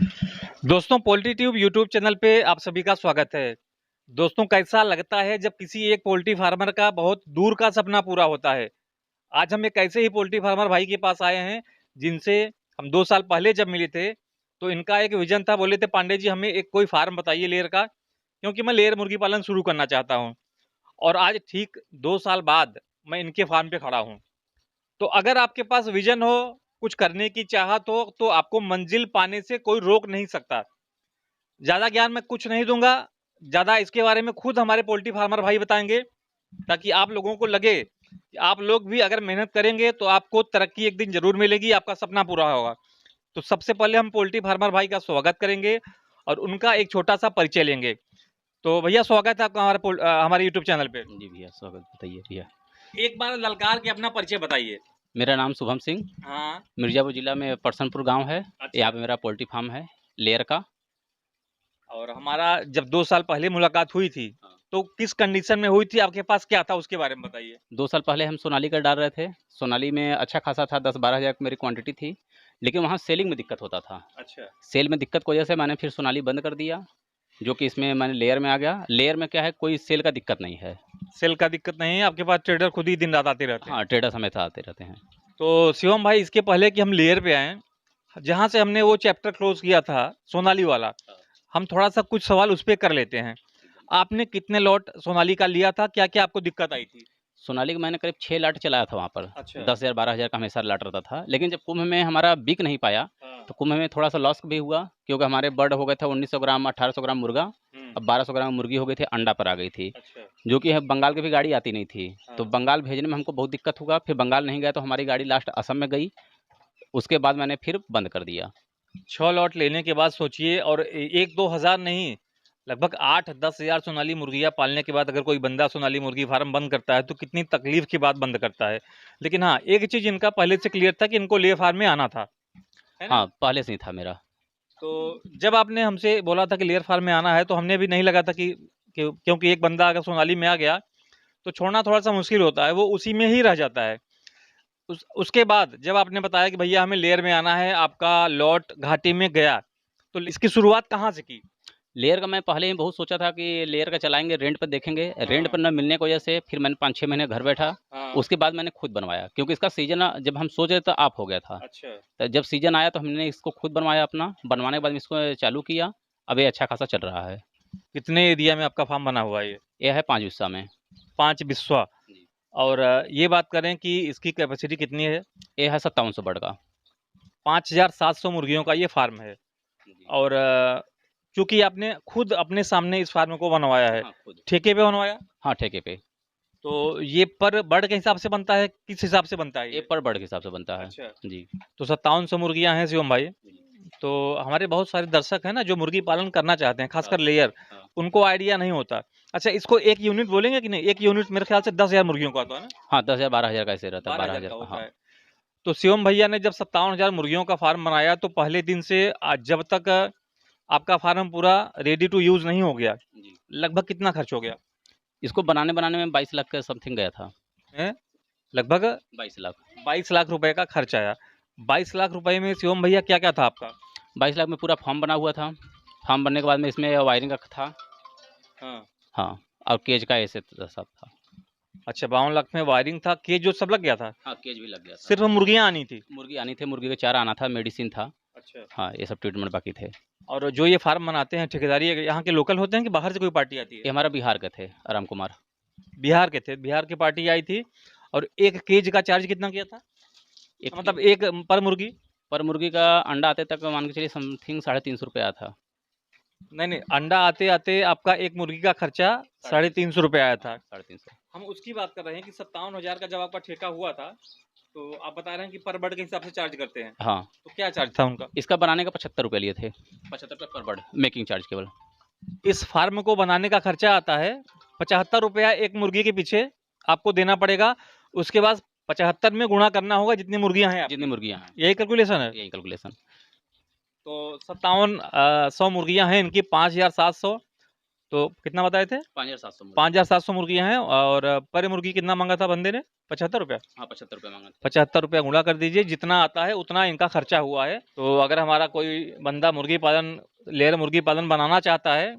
दोस्तों, poultry tube YouTube channel पे आप सभी का स्वागत है। दोस्तों, कैसा लगता है जब किसी एक पोल्ट्री फार्मर का बहुत दूर का सपना पूरा होता है। आज हम एक ऐसे ही पोल्ट्री फार्मर भाई के पास आए हैं जिनसे हम 2 साल पहले जब मिले थे तो इनका एक विजन था। बोले थे, पांडे जी हमें एक कोई फार्म बताइए लेयर का, क्योंकि मैं लेयर मुर्गी पालन शुरू करना चाहता हूँ। और आज ठीक 2 साल बाद मैं इनके फार्म पे खड़ा हूँ। तो अगर आपके पास विजन हो, कुछ करने की चाहत हो, तो आपको मंजिल पाने से कोई रोक नहीं सकता। ज़्यादा ज्ञान मैं कुछ नहीं दूंगा, ज़्यादा इसके बारे में खुद हमारे पोल्ट्री फार्मर भाई बताएंगे, ताकि आप लोगों को लगे कि आप लोग भी अगर मेहनत करेंगे तो आपको तरक्की एक दिन जरूर मिलेगी, आपका सपना पूरा होगा। तो सबसे पहले हम पोल्ट्री फार्मर भाई का स्वागत करेंगे और उनका एक छोटा सा परिचय लेंगे। तो भैया, स्वागत है आपका हमारे यूट्यूब चैनल पे। जी भैया, स्वागत बताइए भैया। एक बार ललकार के अपना परिचय बताइए। मेरा नाम शुभम सिंह, हाँ। मिर्ज़ापुर ज़िला में परसनपुर गांव है। अच्छा। यहाँ पे मेरा पोल्ट्री फार्म है लेयर का। और हमारा जब 2 साल पहले मुलाकात हुई थी, हाँ। तो किस कंडीशन में हुई थी, आपके पास क्या था, उसके बारे में बताइए। 2 साल पहले हम सोनाली का डाल रहे थे। सोनाली में अच्छा खासा था, 10-12 हज़ार की मेरी क्वांटिटी थी, लेकिन वहाँ सेलिंग में दिक्कत होता था। अच्छा। सेल में दिक्कत की वजह से मैंने फिर सोनाली बंद कर दिया, जो कि इसमें मैंने लेयर में आ गया। लेयर में क्या है, कोई सेल का दिक्कत नहीं है। सेल का दिक्कत नहीं है, आपके पास ट्रेडर खुद ही दिन रात आते रहते हैं। हाँ, ट्रेडर्स हमेशा आते रहते हैं। तो शिवम भाई, इसके पहले कि हम लेयर पे आए, जहाँ से हमने वो चैप्टर क्लोज किया था सोनाली वाला, हम थोड़ा सा कुछ सवाल उस पे कर लेते हैं। आपने कितने लॉट सोनाली का लिया था, क्या क्या आपको दिक्कत आई थी? सोनाली का मैंने करीब 6 लाट चलाया था वहाँ पर। अच्छा। 10,000 12,000 का हमेशा लाट रहता था, लेकिन जब कुंभ में हमारा बिक नहीं पाया, हाँ। तो कुंभ में थोड़ा सा लॉस भी हुआ, क्योंकि हमारे बर्ड हो गए थे 1900 ग्राम 1800 ग्राम मुर्गा। अब 1200 ग्राम मुर्गी हो गई थी, अंडा पर आ गई थी, अच्छा। जो कि बंगाल की भी गाड़ी आती नहीं थी। तो हाँ। बंगाल भेजने में हमको बहुत दिक्कत हुआ। फिर बंगाल नहीं गया तो हमारी गाड़ी लास्ट असम में गई। उसके बाद मैंने फिर बंद कर दिया। 6 लॉट लेने के बाद सोचिए, और 1-2 हज़ार नहीं, लगभग 8-10 हज़ार सोनाली मुर्गियाँ पालने के बाद अगर कोई बंदा सोनाली मुर्गी फार्म बंद करता है तो कितनी तकलीफ के बाद बंद करता है। लेकिन हाँ, एक चीज़ इनका पहले से क्लियर था कि इनको लेयर फार्म में आना था, है ना? हाँ, पहले से ही था मेरा। तो जब आपने हमसे बोला था कि लेयर फार्म में आना है, तो हमने भी नहीं लगा था कि क्योंकि एक बंदा अगर सोनाली में आ गया तो छोड़ना थोड़ा-सा मुश्किल होता है, वो उसी में ही रह जाता है। उसके बाद जब आपने बताया कि भैया हमें लेयर में आना है, आपका लॉट घाटी में गया, तो इसकी शुरुआत कहाँ से की? लेयर का मैं पहले ही बहुत सोचा था कि लेयर का चलाएंगे, रेंट पर देखेंगे। रेंट हाँ। पर न मिलने की वजह से फिर मैंने 5-6 महीने घर बैठा। हाँ। उसके बाद मैंने खुद बनवाया, क्योंकि इसका सीजन जब हम सोच रहे तो ऑफ हो गया था। अच्छा। तो जब सीजन आया तो हमने इसको खुद बनवाया अपना। बनवाने के बाद में इसको चालू किया। अब ये अच्छा खासा चल रहा है। कितने एरिया में आपका फार्म बना हुआ है ये? ये है 5 हिस्सा में। 5 बिस्वा। जी। और ये बात करें कि इसकी कैपेसिटी कितनी है? ये है 5700 बर्ड का। 5,700 मुर्गियों का ये फार्म है। जी। और चूँकि आपने खुद अपने सामने इस फार्म को बनवाया है, हाँ, खुद। ठेके पे बनवाया? हाँ, ठेके पे। तो ये पर बर्ड के हिसाब से बनता है, किस हिसाब से बनता है ये ये? पर बर्ड के हिसाब से बनता है। अच्छा। जी। तो 5700 मुर्गियाँ हैं शिवम भाई। जी। तो हमारे बहुत सारे दर्शक हैं ना जो मुर्गी पालन करना चाहते हैं, हाँ, खासकर लेयर, हाँ। उनको आइडिया नहीं होता। अच्छा, इसको एक यूनिट बोलेंगे कि नहीं? एक यूनिट मेरे ख्याल से 10,000 मुर्गियों का आता है ना? हाँ, 10,000 12,000 का ऐसे रहता है, 12,000 12,000 का का। होता हाँ। है। तो शिवम भैया ने जब 57,000 मुर्गियों का फार्म बनाया, तो पहले दिन से आज जब तक आपका फार्म पूरा रेडी टू यूज़ नहीं हो गया, जी। लगभग कितना खर्च हो गया? इसको बनाने में 22 लाख का समथिंग गया था। हैं? लगभग 22 लाख। 22 लाख रुपए का खर्च आया। 22 लाख रुपए में शिवम भैया क्या-क्या था आपका? 22 लाख में पूरा फॉर्म बना हुआ था। फॉर्म बनने के बाद में इसमें वायरिंग का था। हाँ। हाँ, और केज का ऐसे सब था। अच्छा, 52 लाख में वायरिंग था, केज जो सब लग गया था? हाँ, केज भी लग गया था। सिर्फ़ मुर्गियाँ आनी थी? मुर्गी आनी थी, मुर्गी का चारा आना था, मेडिसिन था। अच्छा। हाँ, ये सब ट्रीटमेंट बाकी थे। और जो ये फार्म बनाते हैं ठेकेदारी यहाँ के लोकल होते हैं कि बाहर से कोई पार्टी आती है? ये हमारा बिहार के थे, राम कुमार। बिहार के थे, बिहार की पार्टी आई थी। और 1 केज का चार्ज कितना किया था? एक मतलब एक पर मुर्गी? पर मुर्गी का अंडा आते तक मान के चलिए समथिंग 350 रुपये आया था। नहीं, अंडा आते-आते आपका एक मुर्गी का खर्चा 350 आया था। 350। हम उसकी बात कर रहे हैं कि 57,000 का जब आपका ठेका हुआ था, तो आप बता रहे हैं कि पर बर्ड के हिसाब से चार्ज करते हैं। हाँ, तो क्या चार्ज था उनका? इसका बनाने का 75 रुपये लिए थे। 75 रुपये पर बर्ड, मेकिंग चार्ज केवल। इस फार्म को बनाने का खर्चा आता है 75 रुपया एक मुर्गी के पीछे आपको देना पड़ेगा। उसके बाद 75 में गुणा करना होगा जितनी मुर्गियाँ हैं जितनी आपकी। मुर्गियाँ हैं, यही कैलकुलेशन है? यही कैलकुलेशन। तो 57 100 मुर्गियाँ हैं इनकी, 5,700। तो कितना बताए थे? 5700 मुर्गी। 5,700 मुर्गियां हैं और पर मुर्गी कितना मांगा था बंदे ने? 75 रुपया। हाँ 75 रुपये मांगा था। 75 रुपया गुणा कर दीजिए, जितना आता है उतना इनका खर्चा हुआ है। तो अगर हमारा कोई बंदा मुर्गी पालन, लेयर मुर्गी पालन बनाना चाहता है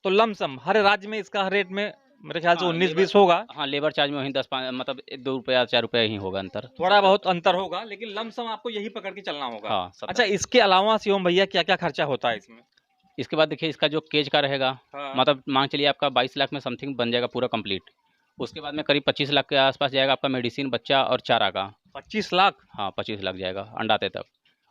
तो लमसम हर राज्य में इसका हर रेट में मेरे ख्याल से हाँ 19-20 होगा। हाँ लेबर चार्ज में वहीं 10-5 मतलब 2 रुपया 4 रुपया ही होगा अंतर। थोड़ा बहुत अंतर होगा, लेकिन लमसम आपको यही पकड़ के चलना होगा। हाँ अच्छा, 70। इसके अलावा शिवम भैया क्या क्या खर्चा होता है इसमें? इसके बाद देखिए इसका जो केज का रहेगा, हाँ। मतलब मान चलिए आपका 22 लाख में समथिंग बन जाएगा पूरा कंप्लीट। उसके बाद में करीब 25 लाख के आसपास जाएगा आपका मेडिसिन, बच्चा और चारा का। 25 लाख? हाँ 25 लाख जाएगा अंडाते तक।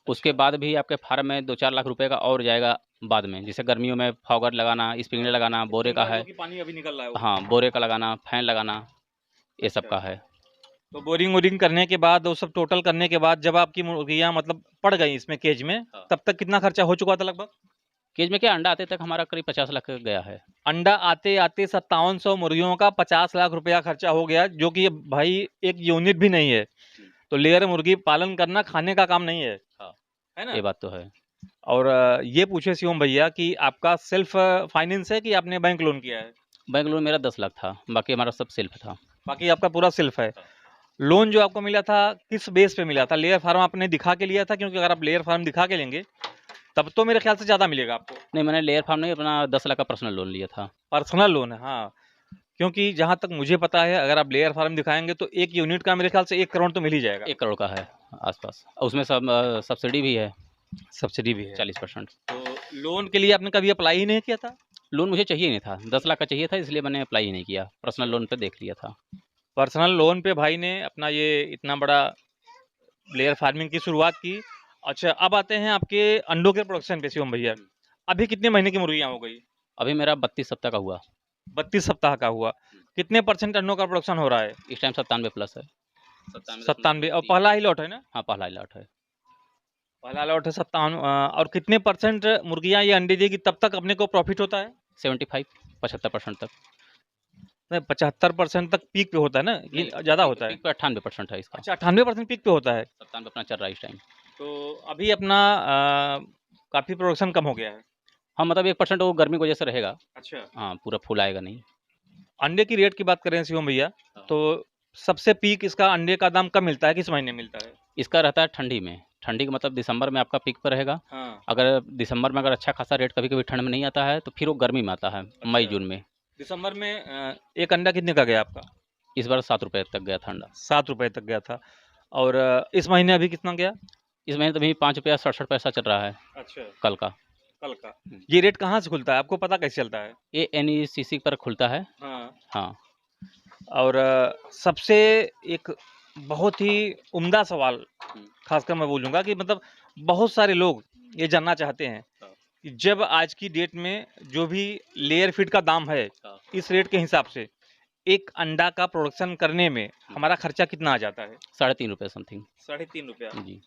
उसके बाद भी आपके फार्म में 2-4 लाख रुपए का और जाएगा बाद में, जैसे गर्मियों में फॉगर लगाना, स्प्रिंकलर लगाना, बोरे का है। जो कि पानी अभी निकल रहा है वो। हाँ बोरे का लगाना, फैन लगाना, ये सब का है। तो बोरिंग वोरिंग करने के बाद, वो सब टोटल करने के बाद, जब आपकी मुर्गियां मतलब पड़ गई इसमें केज में, हाँ। तब तक कितना खर्चा हो चुका था लगभग? केज में क्या अंडा आते तक हमारा करीब 50 लाख गया है। अंडा आते आते 5700 मुर्गियों का 50 लाख रुपया खर्चा हो गया, जो कि भाई एक यूनिट भी नहीं है। तो लेयर मुर्गी पालन करना खाने का काम नहीं है। हाँ है ना? ये बात तो है। और ये पूछे शिवम भैया कि आपका सेल्फ फाइनेंस है कि आपने बैंक लोन किया है? बैंक लोन मेरा 10 लाख था, बाकी हमारा सब सेल्फ था। बाकी आपका पूरा सेल्फ है। लोन जो आपको मिला था किस बेस पे मिला था? लेयर फार्म आपने दिखा के लिया था? क्योंकि अगर आप लेयर फार्म दिखा के लेंगे तब तो मेरे ख्याल से ज़्यादा मिलेगा आपको। नहीं मैंने लेयर फार्म नहीं, अपना 10 लाख का पर्सनल लोन लिया था। पर्सनल लोन है, हाँ। क्योंकि जहाँ तक मुझे पता है, अगर आप लेयर फार्म दिखाएंगे तो एक यूनिट का मेरे ख्याल से 1 करोड़ तो मिल ही जाएगा। 1 करोड़ का है आसपास, उसमें सब सब्सिडी भी है सब्सिडी भी है। 40%। तो लोन के लिए आपने कभी अप्लाई ही नहीं किया था? लोन मुझे चाहिए नहीं था, 10 लाख का चाहिए था, इसलिए मैंने अप्लाई ही नहीं किया, पर्सनल लोन पे देख लिया था। पर्सनल लोन पे भाई ने अपना ये इतना बड़ा लेयर फार्मिंग की शुरुआत की। अच्छा, अब आते हैं आपके अंडों के प्रोडक्शन पे शिवम भैया। अभी कितने महीने की मुर्गियां हो गई? अभी मेरा 32 सप्ताह का हुआ। 32 सप्ताह का हुआ। कितने % अंडों का प्रोडक्शन हो रहा है? इस टाइम 97 प्लस है। 97। और पहला ही लॉट है ना? हाँ पहला लॉट है। पहला लॉट है 57। और कितने % मुर्गियां ये अंडे देगी तब तक अपने को प्रॉफिट होता है? 75% तक। 75% तक पीक पे होता है ना, ये ज़्यादा होता है? पीक पे 98% है इसका। अच्छा, 98% पीक पे होता है। 97 पे अपना चल रहा है इस टाइम। तो अभी अपना काफ़ी प्रोडक्शन कम हो गया है। हाँ मतलब 1% वो गर्मी की वजह से रहेगा। अच्छा। हाँ पूरा फुल आएगा नहीं। अंडे की रेट की बात करें शिवम भैया, तो सबसे पीक इसका अंडे का दाम कब मिलता है, किस महीने मिलता है? इसका रहता है ठंडी में। ठंडी का मतलब दिसंबर में आपका पीक पर रहेगा। हाँ। अगर दिसंबर में अगर अच्छा खासा रेट कभी कभी ठंड में नहीं आता है तो फिर वो गर्मी में आता है, मई जून में। दिसंबर में एक अंडा कितने का गया आपका? इस बार 7 रुपये तक गया था अंडा। 7 रुपए तक गया था। और इस महीने अभी कितना गया? इस महीने तो अभी 5 रुपया 67 पैसा चल रहा है अच्छा। कल का। कल का। ये रेट कहाँ से खुलता है, आपको पता कैसे चलता है? ये NECC पर खुलता है। हाँ। हाँ और सबसे एक बहुत ही उम्दा सवाल, खासकर मैं बोलूँगा कि मतलब बहुत सारे लोग ये जानना चाहते हैं कि जब आज की डेट में जो भी लेयर फीड का दाम है, इस रेट के हिसाब से एक अंडा का प्रोडक्शन करने में हमारा खर्चा कितना आ जाता है? 3.5 रुपये समथिंग। 3.5 रुपया। जी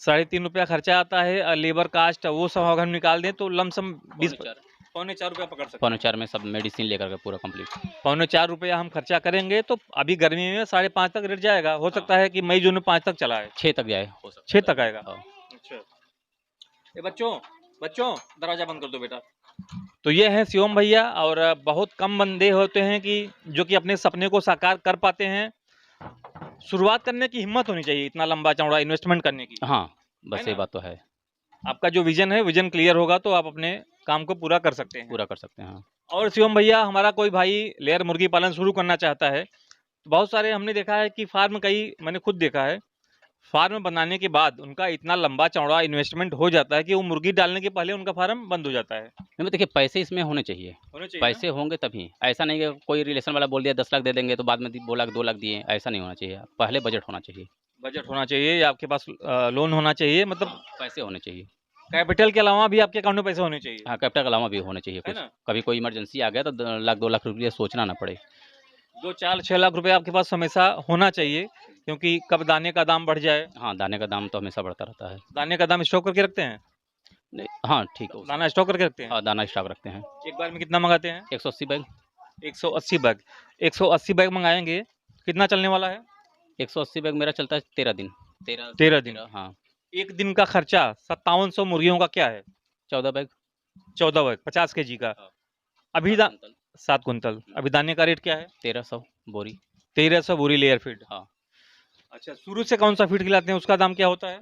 3.5 रुपया खर्चा आता है। और लेबर कास्ट वो सब अगर हम निकाल दें तो लमसम 20 पौने 4 रुपया पकड़ सकते हैं। 4.25 में सब मेडिसिन लेकर के पूरा कंप्लीट। 4.25 रुपया हम खर्चा करेंगे तो अभी गर्मी में 5.5 तक रेट जाएगा। हो सकता है कि मई जून में 5 तक चला है। 6 तक जाए हो सकता 6 तक आएगा। है। अच्छा। ए बच्चों, बच्चों दरवाजा बंद कर दो बेटा। तो ये है शिवम भैया। और बहुत कम बंदे होते हैं कि जो कि अपने सपने को साकार कर पाते हैं। शुरुआत करने की हिम्मत होनी चाहिए, इतना लंबा चौड़ा इन्वेस्टमेंट करने की। हाँ है बस ये ना? बात तो है। आपका जो विजन है, विजन क्लियर होगा तो आप अपने काम को पूरा कर सकते हैं। पूरा कर सकते हैं हाँ। और शिवम भैया, हमारा कोई भाई लेयर मुर्गी पालन शुरू करना चाहता है तो बहुत सारे हमने देखा है कि फार्म, कई मैंने खुद देखा है, फार्म बनाने के बाद उनका इतना लंबा चौड़ा इन्वेस्टमेंट हो जाता है कि वो मुर्गी डालने के पहले उनका फार्म बंद हो जाता है। नहीं देखिए पैसे इसमें होने चाहिए। पैसे होंगे तभी, ऐसा नहीं कि कोई रिलेशन वाला बोल दिया 10 लाख दे देंगे तो बाद में 2 लाख 2 लाख दिए, ऐसा नहीं होना चाहिए। पहले बजट होना चाहिए। बजट होना चाहिए या आपके पास लोन होना चाहिए, मतलब पैसे होने चाहिए। कैपिटल के अलावा भी आपके अकाउंट में पैसे होने चाहिए। हाँ कैपिटल के अलावा भी होने चाहिए है कुछ। ना? कभी कोई इमरजेंसी आ गया तो 2 लाख रुपये सोचना ना पड़े। 2-4-6 लाख रुपए आपके पास हमेशा होना चाहिए, क्योंकि कब दाने का दाम बढ़ जाए। हाँ दाने का दाम तो हमेशा बढ़ता रहता है। दाने का दाम स्टॉक करके रखते हैं? नहीं हाँ ठीक है। दाना स्टॉक करके रखते हैं? हाँ दाना स्टॉक रखते हैं। एक बार में कितना मंगाते हैं? 180 बैग। 180 बैग। 180 बैग मंगाएंगे, कितना चलने वाला है? 180 बैग मेरा चलता है 13 दिन। 13 दिन। हाँ। एक दिन का खर्चा 5700 मुर्गियों का क्या है? 14 बैग। 14 बैग 50 kg का। अभी 7 कुंतल। अभी दाने का रेट क्या है? 1300 बोरी। 1300 बोरी लेयर फीड। हाँ। अच्छा, शुरू से कौन सा फीड खिलाते हैं, उसका दाम क्या होता है?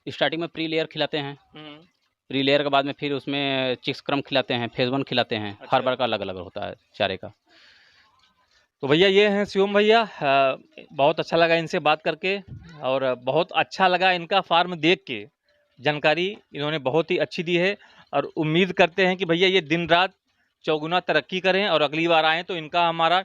स्टार्टिंग में प्री लेयर खिलाते हैं, हम्म। प्री लेयर के बाद में फिर उसमें चिक्स क्रम खिलाते हैं, फेज 1 खिलाते हैं। अच्छा। हर बार का अलग अलग होता है चारे का। तो भैया ये हैं शिवम भैया, बहुत अच्छा लगा इनसे बात करके और बहुत अच्छा लगा इनका फार्म देख के। जानकारी इन्होंने बहुत ही अच्छी दी है और उम्मीद करते हैं कि भैया ये दिन रात चौगुना तरक्की करें और अगली बार आएँ तो इनका हमारा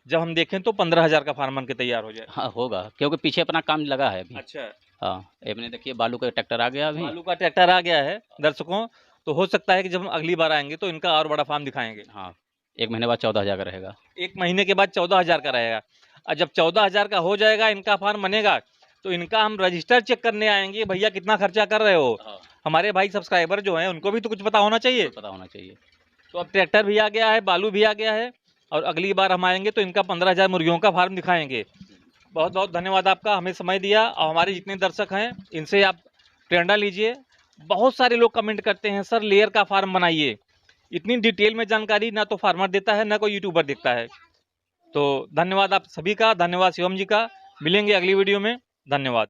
जब हम देखें तो 15,000 का फार्म बन के तैयार हो जाए। हाँ होगा, क्योंकि पीछे अपना काम लगा है अभी। अच्छा, हाँ, अपने देखिए बालू का ट्रैक्टर आ गया अभी। बालू का ट्रैक्टर आ गया है दर्शकों, तो हो सकता है कि जब हम अगली बार आएंगे तो इनका और बड़ा फार्म दिखाएंगे। हाँ, 1 महीने बाद 14,000 का रहेगा। 1 महीने के बाद 14,000 का रहेगा और जब 14,000 का हो जाएगा इनका फार्म बनेगा तो इनका हम रजिस्टर चेक करने आएंगे, भैया कितना खर्चा कर रहे हो। हाँ, हमारे भाई सब्सक्राइबर जो हैं उनको भी तो कुछ पता होना चाहिए। पता होना चाहिए। तो अब ट्रैक्टर भी आ गया है, बालू भी आ गया है और अगली बार हम आएंगे तो इनका 15,000 मुर्गियों का फार्म दिखाएंगे। बहुत बहुत धन्यवाद आपका, हमें समय दिया और हमारे जितने दर्शक हैं इनसे आप प्रेरणा लीजिए। बहुत सारे लोग कमेंट करते हैं सर लेयर का फार्म बनाइए, इतनी डिटेल में जानकारी ना तो फार्मर देता है ना कोई यूट्यूबर देता है। तो धन्यवाद आप सभी का, धन्यवाद शिवम जी का। मिलेंगे अगली वीडियो में, धन्यवाद।